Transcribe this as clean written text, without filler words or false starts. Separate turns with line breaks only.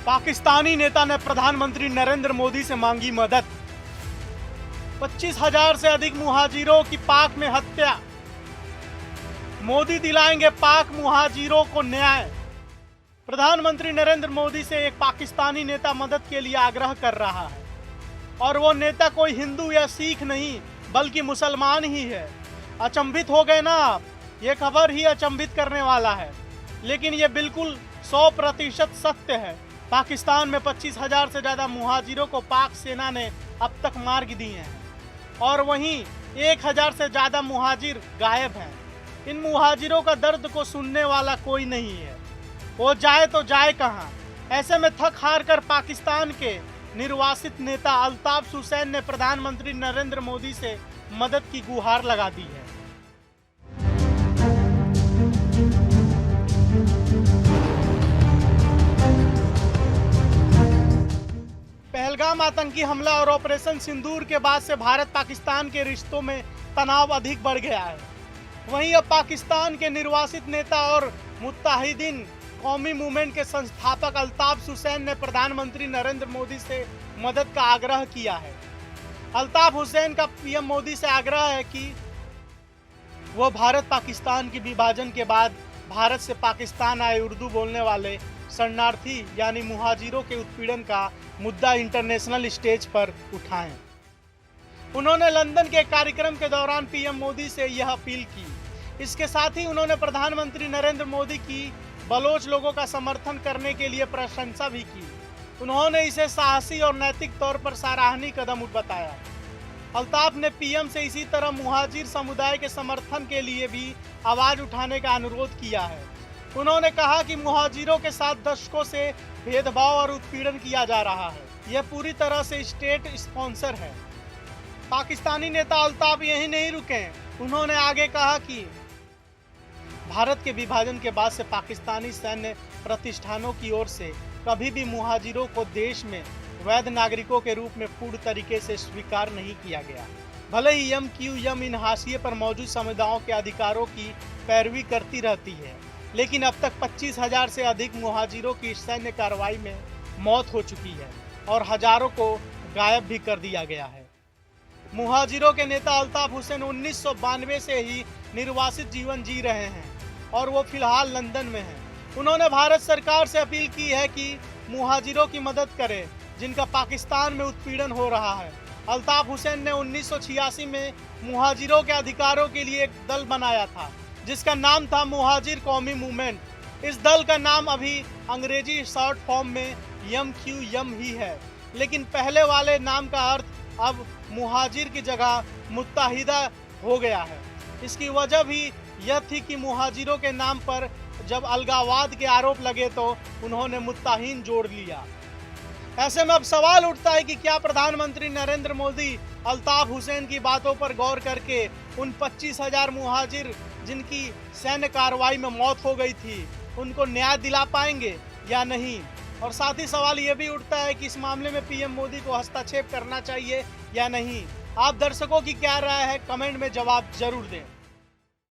पाकिस्तानी नेता ने प्रधानमंत्री नरेंद्र मोदी से मांगी मदद। 25,000 से अधिक मुहाजिरों की पाक में हत्या। मोदी दिलाएंगे पाक मुहाजिरों को न्याय। प्रधानमंत्री नरेंद्र मोदी से एक पाकिस्तानी नेता मदद के लिए आग्रह कर रहा है और वो नेता कोई हिंदू या सिख नहीं बल्कि मुसलमान ही है। अचंभित हो गए ना आप? ये खबर ही अचंभित करने वाला है, लेकिन ये बिल्कुल 100% सत्य है। पाकिस्तान में 25,000 से ज़्यादा मुहाजिरों को पाक सेना ने अब तक मार दिए हैं और वहीं 1,000 से ज़्यादा मुहाजिर गायब हैं। इन मुहाजिरों का दर्द को सुनने वाला कोई नहीं है। वो जाए तो जाए कहाँ? ऐसे में थक हार कर पाकिस्तान के निर्वासित नेता अल्ताफ हुसैन ने प्रधानमंत्री नरेंद्र मोदी से मदद की गुहार लगा दी है। पहलगाम आतंकी हमला और ऑपरेशन सिंदूर के बाद से भारत पाकिस्तान के रिश्तों में तनाव अधिक बढ़ गया है। वहीं अब पाकिस्तान के निर्वासित नेता और मुत्ताहिदीन कौमी मूवमेंट के संस्थापक अल्ताफ हुसैन ने प्रधानमंत्री नरेंद्र मोदी से मदद का आग्रह किया है। अल्ताफ हुसैन का पीएम मोदी से आग्रह है कि वो भारत पाकिस्तान के विभाजन के बाद भारत से पाकिस्तान आए उर्दू बोलने वाले शरणार्थी यानी मुहाजिरों के उत्पीड़न का मुद्दा इंटरनेशनल स्टेज पर उठाएं। उन्होंने लंदन के कार्यक्रम के दौरान पीएम मोदी से यह अपील की। इसके साथ ही उन्होंने प्रधानमंत्री नरेंद्र मोदी की बलोच लोगों का समर्थन करने के लिए प्रशंसा भी की। उन्होंने इसे साहसी और नैतिक तौर पर सराहनीय कदम बताया। अल्ताफ ने पीएम से इसी तरह मुहाजिर समुदाय के समर्थन के लिए भी आवाज उठाने का अनुरोध किया है। उन्होंने कहा कि मुहाजिरों के साथ दशकों से भेदभाव और उत्पीड़न किया जा रहा है। यह पूरी तरह से स्टेट स्पॉन्सर है। पाकिस्तानी नेता अल्ताफ यहीं नहीं रुके। उन्होंने आगे कहा कि भारत के विभाजन के बाद से पाकिस्तानी सैन्य प्रतिष्ठानों की ओर से कभी भी मुहाजिरों को देश में वैध नागरिकों के रूप में पूर्ण तरीके से स्वीकार नहीं किया गया। भले ही MQM इन हाशिए पर मौजूद समुदायों के अधिकारों की पैरवी करती रहती है, लेकिन अब तक 25,000 से अधिक मुहाजिरों की सैन्य कार्रवाई में मौत हो चुकी है और हजारों को गायब भी कर दिया गया है। मुहाजिरों के नेता अल्ताफ हुसैन 1992 से ही निर्वासित जीवन जी रहे हैं और वो फिलहाल लंदन में हैं। उन्होंने भारत सरकार से अपील की है कि मुहाजिरों की मदद करें जिनका पाकिस्तान में उत्पीड़न हो रहा है। अल्ताफ हुसैन ने 1986 में मुहाजिरों के अधिकारों के लिए एक दल बनाया था जिसका नाम था मुहाजिर कौमी मूवमेंट। इस दल का नाम अभी अंग्रेजी शॉर्ट फॉर्म में MQM ही है, लेकिन पहले वाले नाम का अर्थ अब मुहाजिर की जगह मुत्ताहिदा हो गया है। इसकी वजह भी यह थी कि मुहाजिरों के नाम पर जब अलगाववाद के आरोप लगे तो उन्होंने मुत्ताहिन जोड़ लिया। ऐसे में अब सवाल उठता है कि क्या प्रधानमंत्री नरेंद्र मोदी अल्ताफ हुसैन की बातों पर गौर करके उन 25,000 मुहाजिर जिनकी सैन्य कार्रवाई में मौत हो गई थी उनको न्याय दिला पाएंगे या नहीं? और साथ ही सवाल ये भी उठता है कि इस मामले में पीएम मोदी को हस्तक्षेप करना चाहिए या नहीं? आप दर्शकों की क्या राय है? कमेंट में जवाब जरूर दें।